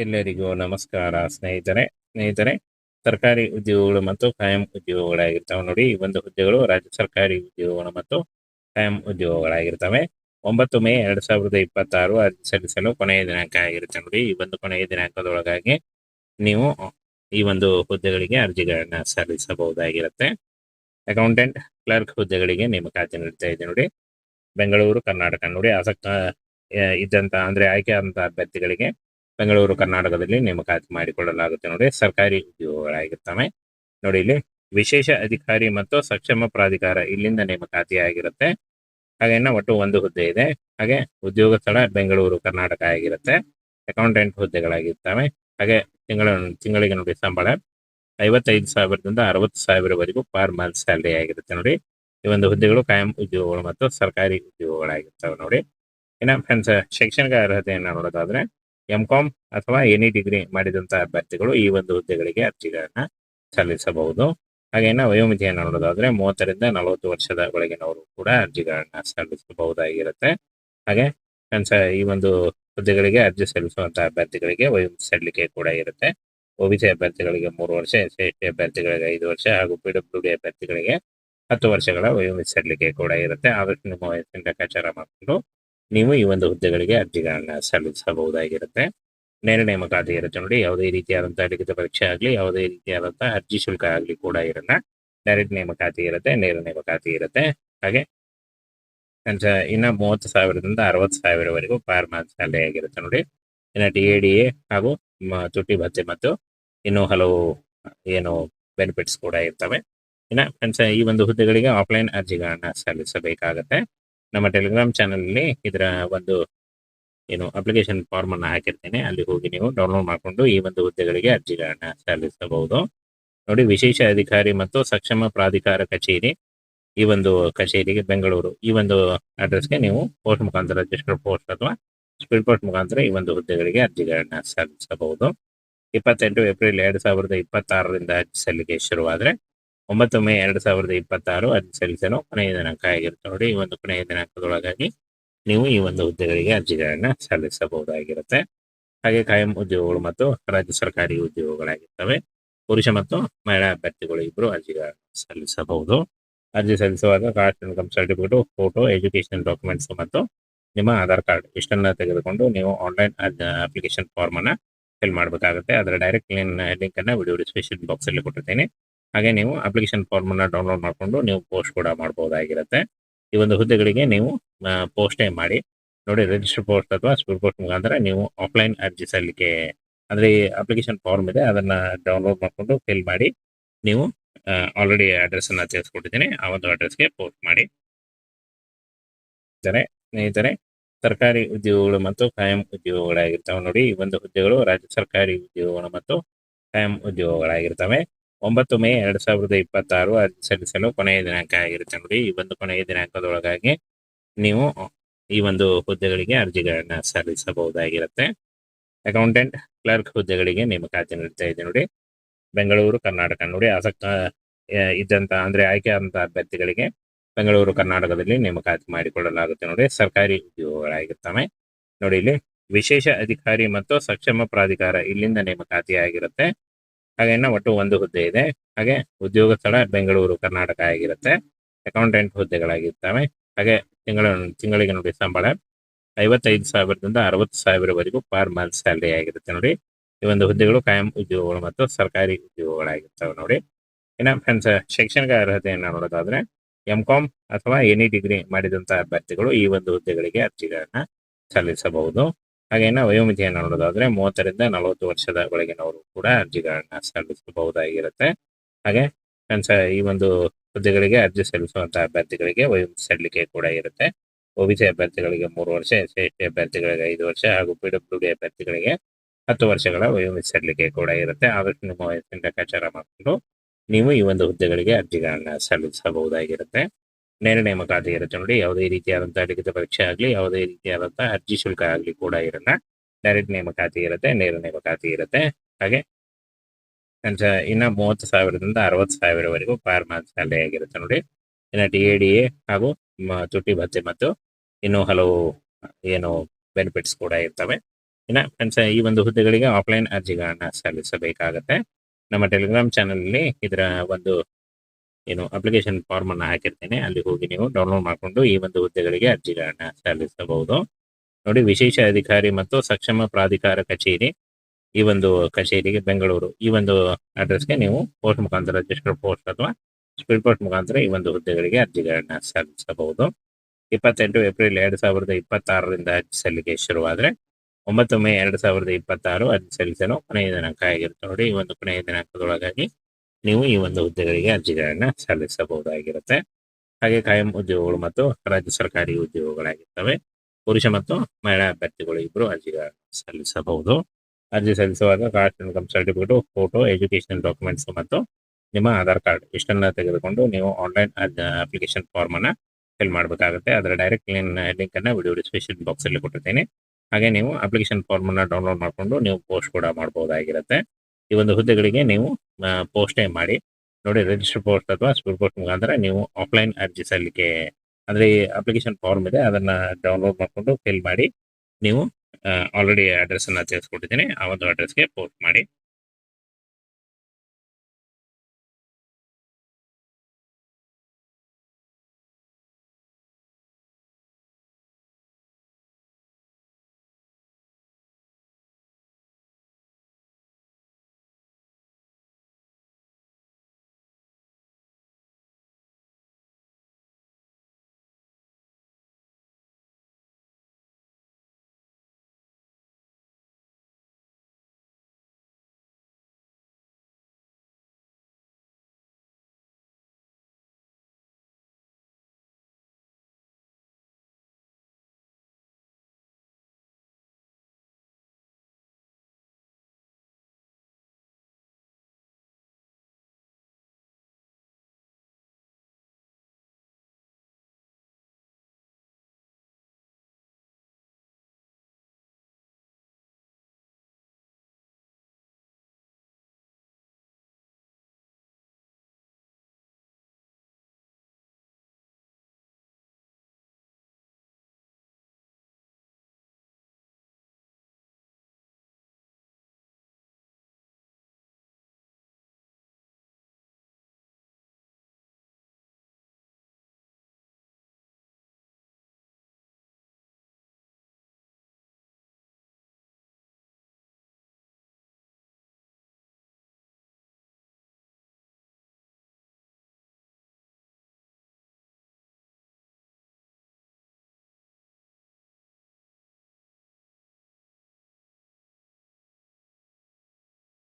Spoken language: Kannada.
ಎಲ್ಲರಿಗೂ ನಮಸ್ಕಾರ ಸ್ನೇಹಿತರೆ ಸರ್ಕಾರಿ ಉದ್ಯೋಗಗಳು ಮತ್ತು ಕಾಯಂ ಉದ್ಯೋಗಗಳಾಗಿರ್ತವೆ ನೋಡಿ. ಈ ಒಂದು ಹುದ್ದೆಗಳು ರಾಜ್ಯ ಸರ್ಕಾರಿ ಉದ್ಯೋಗಗಳು ಮತ್ತು ಕಾಯಂ ಉದ್ಯೋಗಗಳಾಗಿರ್ತವೆ. 9 ಮೇ 2026 ಅರ್ಜಿ ಸಲ್ಲಿಸಲು ಕೊನೆಯ ದಿನಾಂಕ ಆಗಿರುತ್ತೆ ನೋಡಿ. ಈ ಒಂದು ಕೊನೆಯ ದಿನಾಂಕದೊಳಗಾಗಿ ನೀವು ಈ ಒಂದು ಹುದ್ದೆಗಳಿಗೆ ಅರ್ಜಿಗಳನ್ನ ಸಲ್ಲಿಸಬಹುದಾಗಿರುತ್ತೆ. ಅಕೌಂಟೆಂಟ್ ಕ್ಲರ್ಕ್ ಹುದ್ದೆಗಳಿಗೆ ನೇಮಕಾತಿ ನೀಡ್ತಾ ಇದೆ ನೋಡಿ. ಬೆಂಗಳೂರು ಕರ್ನಾಟಕ ನೋಡಿ. ಆಸಕ್ತ ಇದ್ದಂತ ಅಂದ್ರೆ ಆಯ್ಕೆ ಆದಂತ ಅಭ್ಯರ್ಥಿಗಳಿಗೆ ಬೆಂಗಳೂರು ಕರ್ನಾಟಕದಲ್ಲಿ ನೇಮಕಾತಿ ಮಾಡಿಕೊಳ್ಳಲಾಗುತ್ತೆ ನೋಡಿ. ಸರ್ಕಾರಿ ಉದ್ಯೋಗಗಳಾಗಿರ್ತವೆ ನೋಡಿ. ಇಲ್ಲಿ ವಿಶೇಷ ಅಧಿಕಾರಿ ಮತ್ತು ಸಕ್ಷಮ ಪ್ರಾಧಿಕಾರ ಇಲ್ಲಿಂದ ನೇಮಕಾತಿ ಆಗಿರುತ್ತೆ. ಹಾಗೇನ ಒಟ್ಟು ಒಂದು ಹುದ್ದೆ ಇದೆ. ಹಾಗೆ ಉದ್ಯೋಗ ಸ್ಥಳ ಬೆಂಗಳೂರು ಕರ್ನಾಟಕ ಆಗಿರುತ್ತೆ. ಅಕೌಂಟೆಂಟ್ ಹುದ್ದೆಗಳಾಗಿರ್ತವೆ. ಹಾಗೆ ತಿಂಗಳಿಗೆ ನೋಡಿ ಸಂಬಳ 55,000ದಿಂದ 60,000ವರೆಗೂ ಪರ್ ಮಂತ್ ಸ್ಯಾಲರಿ ಆಗಿರುತ್ತೆ ನೋಡಿ. ಈ ಒಂದು ಹುದ್ದೆಗಳು ಕಾಯಂ ಉದ್ಯೋಗಗಳು ಮತ್ತು ಸರ್ಕಾರಿ ಉದ್ಯೋಗಗಳಾಗಿರ್ತವೆ ನೋಡಿ. ಇನ್ನು ಫ್ರೆಂಡ್ಸ್, ಶೈಕ್ಷಣಿಕ ಅರ್ಹತೆಯನ್ನು ನೋಡೋದಾದ್ರೆ ಎಂ.ಕಾಮ್ ಅಥವಾ ಎನಿ ಡಿಗ್ರಿ ಮಾಡಿದಂತ ಅಭ್ಯರ್ಥಿಗಳು ಈ ಒಂದು ಹುದ್ದೆಗಳಿಗೆ ಅರ್ಜಿಗಳನ್ನ ಸಲ್ಲಿಸಬಹುದು. ಹಾಗೇನ ವಯೋಮಿತಿಯನ್ನು ನೋಡೋದಾದ್ರೆ 30ರಿಂದ 40 ವರ್ಷದ ಒಳಗಿನವರು ಕೂಡ ಅರ್ಜಿಗಳನ್ನ ಸಲ್ಲಿಸಬಹುದಾಗಿರುತ್ತೆ. ಹಾಗೆ ಫ್ರೆಂಡ್ಸ್, ಈ ಒಂದು ಹುದ್ದೆಗಳಿಗೆ ಅರ್ಜಿ ಸಲ್ಲಿಸುವಂತಹ ಅಭ್ಯರ್ಥಿಗಳಿಗೆ ವಯೋಮಿತಿ ಸಡಿಲಿಕೆ ಕೂಡ ಇರುತ್ತೆ. ಒಬಿಸಿ ಅಭ್ಯರ್ಥಿಗಳಿಗೆ 3 ವರ್ಷ, ಎಸ್.ಸಿ.ಎಸ್.ಟಿ ಅಭ್ಯರ್ಥಿಗಳಿಗೆ 5 ವರ್ಷ ಹಾಗೂ ಪಿಡಬ್ಲ್ಯೂಡಿ ಅಭ್ಯರ್ಥಿಗಳಿಗೆ 10 ವರ್ಷಗಳ ವಯೋಮಿತಿ ಸಡಿಲಿಕೆ ಕೂಡ ಇರುತ್ತೆ. ಆದಷ್ಟು ನಿಮ್ಮ ವಯಸ್ಸಿನ ಲೆಕ್ಕಾಚಾರ ಮಾಡಿಕೊಂಡು ನೀವು ಈ ಒಂದು ಹುದ್ದೆಗಳಿಗೆ ಅರ್ಜಿಗಳನ್ನ ಸಲ್ಲಿಸಬಹುದಾಗಿರುತ್ತೆ. ನೇರ ನೇಮಕಾತಿ ಇರುತ್ತೆ ನೋಡಿ. ಯಾವುದೇ ರೀತಿಯಾದಂತಹ ಲಿಖಿತ ಪರೀಕ್ಷೆ ಆಗಲಿ, ಯಾವುದೇ ರೀತಿಯಾದಂತಹ ಅರ್ಜಿ ಶುಲ್ಕ ಆಗಲಿ ಕೂಡ ಇರಲ್ಲ. ಡೈರೆಕ್ಟ್ ನೇಮಕಾತಿ ಇರುತ್ತೆ, ನೇರ ನೇಮಕಾತಿ ಇರುತ್ತೆ. ಹಾಗೆ ಇನ್ನ 30,000ದಿಂದ 60,000ವರೆಗೂ ಪರ್ ಮಂತ್ ಸ್ಯಾಲರಿ ಆಗಿರುತ್ತೆ ನೋಡಿ. ಇನ್ನು ಟಿ.ಎ.ಡಿ.ಎ ಹಾಗೂ ತುಟಿ ಭತ್ಯೆ ಮತ್ತು ಇನ್ನೂ ಹಲವು ಏನು ಬೆನಿಫಿಟ್ಸ್ ಕೂಡ ಇರ್ತವೆ. ಇನ್ನ ಫ್ರೆಂಡ್ಸ್, ಈ ಒಂದು ಹುದ್ದೆಗಳಿಗೆ ಆಫ್ಲೈನ್ ಅರ್ಜಿಗಳನ್ನ ಸಲ್ಲಿಸಬೇಕಾಗತ್ತೆ. ನಮ್ಮ ಟೆಲಿಗ್ರಾಮ್ ಚಾನಲ್ ಅಲ್ಲಿ ಇದರ ಒಂದು ಅಪ್ಲಿಕೇಶನ್ ಫಾರ್ಮ್ ಅನ್ನ ಹಾಕಿರ್ತೇನೆ. ಅಲ್ಲಿ ಹೋಗಿ ನೀವು ಡೌನ್ಲೋಡ್ ಮಾಡಿಕೊಂಡು ಈ ಒಂದು ಹುದ್ದೆಗಳಿಗೆ ಅರ್ಜಿಗಳನ್ನ ಸಲ್ಲಿಸಬಹುದು ನೋಡಿ. ವಿಶೇಷ ಅಧಿಕಾರಿ ಮತ್ತು ಸಕ್ಷಮ ಪ್ರಾಧಿಕಾರ ಕಚೇರಿ, ಈ ಒಂದು ಕಚೇರಿಗೆ ಬೆಂಗಳೂರು, ಈ ಒಂದು ಅಡ್ರೆಸ್ಗೆ ನೀವು ಪೋಸ್ಟ್ ಮುಖಾಂತರ, ರಿಜಿಸ್ಟರ್ ಪೋಸ್ಟ್ ಅಥವಾ ಸ್ಪೀಡ್ ಪೋಸ್ಟ್ ಮುಖಾಂತರ ಈ ಒಂದು ಹುದ್ದೆಗಳಿಗೆ ಅರ್ಜಿಗಳನ್ನ ಸಲ್ಲಿಸಬಹುದು. 28 ಏಪ್ರಿಲ್ 2026ರಿಂದ ಅರ್ಜಿ ಸಲ್ಲಿಕೆ ಶುರುವಾದ್ರೆ 9 ಮೇ 2026 ಅರ್ಜಿ ಸಲ್ಲಿಸಲು ಕೊನೆಯ ದಿನಾಂಕ ಆಗಿರುತ್ತೆ ನೋಡಿ. ಈ ಒಂದು ಕೊನೆಯ ದಿನಾಂಕದೊಳಗಾಗಿ ನೀವು ಈ ಒಂದು ಹುದ್ದೆಗಳಿಗೆ ಅರ್ಜಿಗಳನ್ನ ಸಲ್ಲಿಸಬಹುದಾಗಿರುತ್ತೆ. ಹಾಗೆ ಕಾಯಂ ಉದ್ಯೋಗಗಳು ಮತ್ತು ರಾಜ್ಯ ಸರ್ಕಾರಿ ಉದ್ಯೋಗಗಳಾಗಿರ್ತವೆ. ಪುರುಷ ಮತ್ತು ಮಹಿಳಾ ಅಭ್ಯರ್ಥಿಗಳು ಇಬ್ಬರು ಅರ್ಜಿಗಳನ್ನು ಸಲ್ಲಿಸಬಹುದು. ಅರ್ಜಿ ಸಲ್ಲಿಸುವಾಗ caste income certificate, photo, education documents ಮತ್ತು ನಿಮ್ಮ ಆಧಾರ್ ಕಾರ್ಡ್ ಇಷ್ಟನ್ನ ತೆಗೆದುಕೊಂಡು ನೀವು ಆನ್ಲೈನ್ ಅಪ್ಲಿಕೇಶನ್ ಫಾರ್ಮ್ ಅನ್ನ ಫಿಲ್ ಮಾಡಬೇಕಾಗುತ್ತೆ. ಅದರ ಡೈರೆಕ್ಟ್ ಲಿಂಕ್ ಅನ್ನ ವಿಡಿಯೋ ಡಿಸ್ಕ್ರಿಪ್ಷನ್ ಬಾಕ್ಸ್ ಅಲ್ಲಿ ಕೊಟ್ಟಿರ್ತೀನಿ. ಹಾಗೆ ನೀವು ಅಪ್ಲಿಕೇಶನ್ ಫಾರ್ಮ್ ಅನ್ನ ಡೌನ್ಲೋಡ್ ಮಾಡಿಕೊಂಡು ನೀವು ಪೋಸ್ಟ್ ಕೂಡ ಮಾಡಬಹುದಾಗಿರುತ್ತೆ. ಈ ಒಂದು ಹುದ್ದೆಗಳಿಗೆ ನೀವು ಪೋಸ್ಟೇ ಮಾಡಿ ನೋಡಿ. ರಿಜಿಸ್ಟರ್ ಪೋಸ್ಟ್ ಅಥವಾ ಸ್ಪೀಡ್ ಪೋಸ್ಟ್ ಮುಖಾಂತರ ನೀವು ಆಫ್ಲೈನ್ ಅರ್ಜಿ ಸಲ್ಲಿಕೆ ಅಂದ್ರೆ ಈ ಅಪ್ಲಿಕೇಶನ್ ಫಾರ್ಮ್ ಇದೆ, ಅದನ್ನ ಡೌನ್ಲೋಡ್ ಮಾಡಿಕೊಂಡು ಫಿಲ್ ಮಾಡಿ ನೀವು ಆಲ್ರೆಡಿ ಅಡ್ರೆಸ್ ಅನ್ನ ತಿಳಿಸ್ಕೊಟ್ಟಿದ್ದೀನಿ, ಆ ಒಂದು ಅಡ್ರೆಸ್ಗೆ ಪೋಸ್ಟ್ ಮಾಡಿ. ಸ್ನೇಹಿತರೆ, ಸರ್ಕಾರಿ ಉದ್ಯೋಗಗಳು ಮತ್ತು ಕಾಯಂ ಉದ್ಯೋಗಗಳಾಗಿರ್ತವೆ ನೋಡಿ. ಈ ಒಂದು ಹುದ್ದೆಗಳು ರಾಜ್ಯ ಸರ್ಕಾರಿ ಉದ್ಯೋಗಗಳು ಮತ್ತು ಕಾಯಂ ಉದ್ಯೋಗಗಳಾಗಿರ್ತವೆ. 9 ಮೇ 2026 ಅರ್ಜಿ ಸಲ್ಲಿಸಲು ಕೊನೆಯ ದಿನಾಂಕ ಆಗಿರುತ್ತೆ ನೋಡಿ. ಈ ಒಂದು ಕೊನೆಯ ದಿನಾಂಕದೊಳಗಾಗಿ ನೀವು ಈ ಒಂದು ಹುದ್ದೆಗಳಿಗೆ ಅರ್ಜಿಗಳನ್ನ ಸಲ್ಲಿಸಬಹುದಾಗಿರುತ್ತೆ. ಅಕೌಂಟೆಂಟ್ ಕ್ಲರ್ಕ್ ಹುದ್ದೆಗಳಿಗೆ ನೇಮಕಾತಿ ನೀಡ್ತಾ ಇದೆ ನೋಡಿ. ಬೆಂಗಳೂರು ಕರ್ನಾಟಕ ನೋಡಿ. ಆಸಕ್ತ ಇದ್ದಂತ ಅಂದ್ರೆ ಆಯ್ಕೆ ಆದಂತ ಅಭ್ಯರ್ಥಿಗಳಿಗೆ ಬೆಂಗಳೂರು ಕರ್ನಾಟಕದಲ್ಲಿ ನೇಮಕಾತಿ ಮಾಡಿಕೊಳ್ಳಲಾಗುತ್ತೆ ನೋಡಿ. ಸರ್ಕಾರಿ ಉದ್ಯೋಗಗಳಾಗಿರ್ತವೆ ನೋಡಿ. ಇಲ್ಲಿ ವಿಶೇಷ ಅಧಿಕಾರಿ ಮತ್ತು ಸಕ್ಷಮ ಪ್ರಾಧಿಕಾರ ಇಲ್ಲಿಂದ ನೇಮಕಾತಿ ಆಗಿರುತ್ತೆ. ಹಾಗೇನ ಒಟ್ಟು ಒಂದು ಹುದ್ದೆ ಇದೆ. ಹಾಗೆ ಉದ್ಯೋಗ ಸ್ಥಳ ಬೆಂಗಳೂರು ಕರ್ನಾಟಕ ಆಗಿರುತ್ತೆ. ಅಕೌಂಟೆಂಟ್ ಹುದ್ದೆಗಳಾಗಿರ್ತವೆ. ಹಾಗೆ ತಿಂಗಳಿಗೆ ನೋಡಿ ಸಂಬಳ 55,000ದಿಂದ 60,000ವರೆಗೂ ಪರ್ ಮಂತ್ ಸ್ಯಾಲರಿ ಆಗಿರುತ್ತೆ ನೋಡಿ. ಈ ಒಂದು ಹುದ್ದೆಗಳು ಕಾಯಂ ಉದ್ಯೋಗಗಳು ಮತ್ತು ಸರ್ಕಾರಿ ಉದ್ಯೋಗಗಳಾಗಿರ್ತವೆ ನೋಡಿ. ಇನ್ನು ಫ್ರೆಂಡ್ಸ್, ಶೈಕ್ಷಣಿಕ ಅರ್ಹತೆಯನ್ನು ನೋಡೋದಾದ್ರೆ ಎಂ.ಕಾಮ್ ಅಥವಾ ಎನಿ ಡಿಗ್ರಿ ಮಾಡಿದಂತ ಅಭ್ಯರ್ಥಿಗಳು ಈ ಒಂದು ಹುದ್ದೆಗಳಿಗೆ ಅರ್ಜಿಗಳನ್ನ ಸಲ್ಲಿಸಬಹುದು. ಹಾಗೇನ ವಯೋಮಿತಿಯನ್ನು ನೋಡೋದಾದ್ರೆ 30ರಿಂದ 40 ವರ್ಷದ ಒಳಗಿನವರು ಕೂಡ ಅರ್ಜಿಗಳನ್ನ ಸಲ್ಲಿಸಬಹುದಾಗಿರುತ್ತೆ. ಹಾಗೆ ಫ್ರೆಂಡ್ಸ್, ಈ ಒಂದು ಹುದ್ದೆಗಳಿಗೆ ಅರ್ಜಿ ಸಲ್ಲಿಸುವಂತಹ ಅಭ್ಯರ್ಥಿಗಳಿಗೆ ವಯೋಮಿತಿ ಸಡಿಲಿಕೆ ಕೂಡ ಇರುತ್ತೆ. ಒಬಿಸಿ ಅಭ್ಯರ್ಥಿಗಳಿಗೆ 3 ವರ್ಷ, ಎಸ್.ಸಿ.ಎಸ್.ಟಿ ಅಭ್ಯರ್ಥಿಗಳಿಗೆ 5 ವರ್ಷ ಹಾಗೂ ಪಿಡಬ್ಲ್ಯೂಡಿ ಅಭ್ಯರ್ಥಿಗಳಿಗೆ 10 ವರ್ಷಗಳ ವಯೋಮಿತಿ ಸಡಿಲಿಕೆ ಕೂಡ ಇರುತ್ತೆ. ಆದಷ್ಟು ನಿಮ್ಮ ವಯಸ್ಸಿನ ಲೆಕ್ಕಾಚಾರ ಮಾಡಿಕೊಂಡು ನೀವು ಈ ಒಂದು ಹುದ್ದೆಗಳಿಗೆ ಅರ್ಜಿಗಳನ್ನ ಸಲ್ಲಿಸಬಹುದಾಗಿರುತ್ತೆ. ನೇರ ನೇಮಕಾತಿ ಇರುತ್ತೆ ನೋಡಿ. ಯಾವುದೇ ರೀತಿಯಾದಂತಹ ಲಿಖಿತ ಪರೀಕ್ಷೆ ಆಗಲಿ, ಯಾವುದೇ ರೀತಿಯಾದಂತಹ ಅರ್ಜಿ ಶುಲ್ಕ ಆಗಲಿ ಕೂಡ ಇರಲ್ಲ. ಡೈರೆಕ್ಟ್ ನೇಮಕಾತಿ ಇರುತ್ತೆ, ನೇರ ನೇಮಕಾತಿ ಇರುತ್ತೆ. ಹಾಗೆ ಇನ್ನ 30,000ದಿಂದ 60,000ವರೆಗೂ ಪರ್ ಮಂತ್ ಸ್ಯಾಲರಿ ಆಗಿರುತ್ತೆ ನೋಡಿ. ಇನ್ನು ಟಿ.ಎ.ಡಿ.ಎ ಹಾಗೂ ತುಟಿ ಭತ್ಯೆ ಮತ್ತು ಇನ್ನೂ ಹಲವು ಬೆನಿಫಿಟ್ಸ್ ಕೂಡ ಇರ್ತವೆ. ಇನ್ನು ಫ್ರೆಂಡ್ಸ್, ಈ ಒಂದು ಹುದ್ದೆಗಳಿಗೆ ಆಫ್ಲೈನ್ ಅರ್ಜಿಗಳನ್ನ ಸಲ್ಲಿಸಬೇಕಾಗತ್ತೆ. ನಮ್ಮ ಟೆಲಿಗ್ರಾಮ್ ಚಾನಲಲ್ಲಿ ಇದರ ಒಂದು ಅಪ್ಲಿಕೇಶನ್ ಫಾರ್ಮ್ ಅನ್ನು ಹಾಕಿರ್ತೇನೆ. ಅಲ್ಲಿ ಹೋಗಿ ನೀವು ಡೌನ್ಲೋಡ್ ಮಾಡಿಕೊಂಡು ಈ ಒಂದು ಹುದ್ದೆಗಳಿಗೆ ಅರ್ಜಿಗಳನ್ನ ಸಲ್ಲಿಸಬಹುದು. ನೋಡಿ, ವಿಶೇಷ ಅಧಿಕಾರಿ ಮತ್ತು ಸಕ್ಷಮ ಪ್ರಾಧಿಕಾರ ಕಚೇರಿ, ಈ ಒಂದು ಕಚೇರಿಗೆ ಬೆಂಗಳೂರು, ಈ ಒಂದು ಅಡ್ರೆಸ್ಗೆ ನೀವು ಪೋಸ್ಟ್ ಮುಖಾಂತರ, ರಿಜಿಸ್ಟರ್ ಪೋಸ್ಟ್ ಅಥವಾ ಸ್ಪೀಡ್ ಪೋಸ್ಟ್ ಮುಖಾಂತರ ಈ ಒಂದು ಹುದ್ದೆಗಳಿಗೆ ಅರ್ಜಿಗಳನ್ನ ಸಲ್ಲಿಸಬಹುದು. 28 ಏಪ್ರಿಲ್ 2026ರಿಂದ ಅರ್ಜಿ ಸಲ್ಲಿಕೆ ಶುರುವಾದರೆ 9 ಮೇ 2026 ಅರ್ಜಿ ಸಲ್ಲಿಸಲು ಕೊನೆಯ ದಿನಾಂಕ ಆಗಿರುತ್ತೆ. ನೋಡಿ, ಈ ಒಂದು ಕೊನೆಯ ದಿನಾಂಕದೊಳಗಾಗಿ ನೀವು ಈ ಒಂದು ಹುದ್ದೆಗಳಿಗೆ ಅರ್ಜಿಗಳನ್ನ ಸಲ್ಲಿಸಬಹುದಾಗಿರುತ್ತೆ. ಹಾಗೆ ಕಾಯಂ ಉದ್ಯೋಗಗಳು ಮತ್ತು ರಾಜ್ಯ ಸರ್ಕಾರಿ ಉದ್ಯೋಗಗಳಾಗಿರ್ತವೆ. ಪುರುಷ ಮತ್ತು ಮಹಿಳಾ ಅಭ್ಯರ್ಥಿಗಳು ಇಬ್ಬರು ಅರ್ಜಿಗಳನ್ನು ಸಲ್ಲಿಸಬಹುದು. ಅರ್ಜಿ ಸಲ್ಲಿಸುವಾಗ caste income certificate, photo, education documents ಮತ್ತು ನಿಮ್ಮ ಆಧಾರ್ ಕಾರ್ಡ್ ಇಷ್ಟನ್ನ ತೆಗೆದುಕೊಂಡು ನೀವು ಆನ್ಲೈನ್ ಅಪ್ಲಿಕೇಶನ್ ಫಾರ್ಮ್ ಅನ್ನ ಫಿಲ್ ಮಾಡಬೇಕಾಗುತ್ತೆ. ಅದರ ಡೈರೆಕ್ಟ್ ಲಿಂಕ್ ಅನ್ನ ವಿಡಿಯೋ ಡಿಸ್ಕ್ರಿಪ್ಷನ್ ಬಾಕ್ಸ್ ಅಲ್ಲಿ ಕೊಟ್ಟಿದ್ದೇನೆ. ಹಾಗೆ ನೀವು ಅಪ್ಲಿಕೇಶನ್ ಫಾರ್ಮ್ ಅನ್ನ ಡೌನ್ಲೋಡ್ ಮಾಡಿಕೊಂಡು ನೀವು ಪೋಸ್ಟ್ ಕೂಡ ಮಾಡಬಹುದಾಗಿರುತ್ತೆ. ಈ ಒಂದು ಹುದ್ದೆಗಳಿಗೆ ನೀವು ಪೋಸ್ಟೇ ಮಾಡಿ. ನೋಡಿ, ರಿಜಿಸ್ಟರ್ ಪೋಸ್ಟ್ ಅಥವಾ ಸ್ಪೀಡ್ ಪೋಸ್ಟ್ ಮುಖಾಂತರ ನೀವು ಆಫ್ಲೈನ್ ಅರ್ಜಿ ಸಲ್ಲಿಕೆ ಅಂದ್ರೆ ಈ ಅಪ್ಲಿಕೇಶನ್ ಫಾರ್ಮ್ ಇದೆ, ಅದನ್ನ ಡೌನ್ಲೋಡ್ ಮಾಡಿಕೊಂಡು ಫಿಲ್ ಮಾಡಿ ನೀವು ಆಲ್ರೆಡಿ ಅಡ್ರೆಸ್ ಅನ್ನ ತಿಳಿಸ್ಕೊಟ್ಟಿದ್ದೀನಿ, ಆ ಒಂದು ಅಡ್ರೆಸ್ಗೆ ಪೋಸ್ಟ್ ಮಾಡಿ.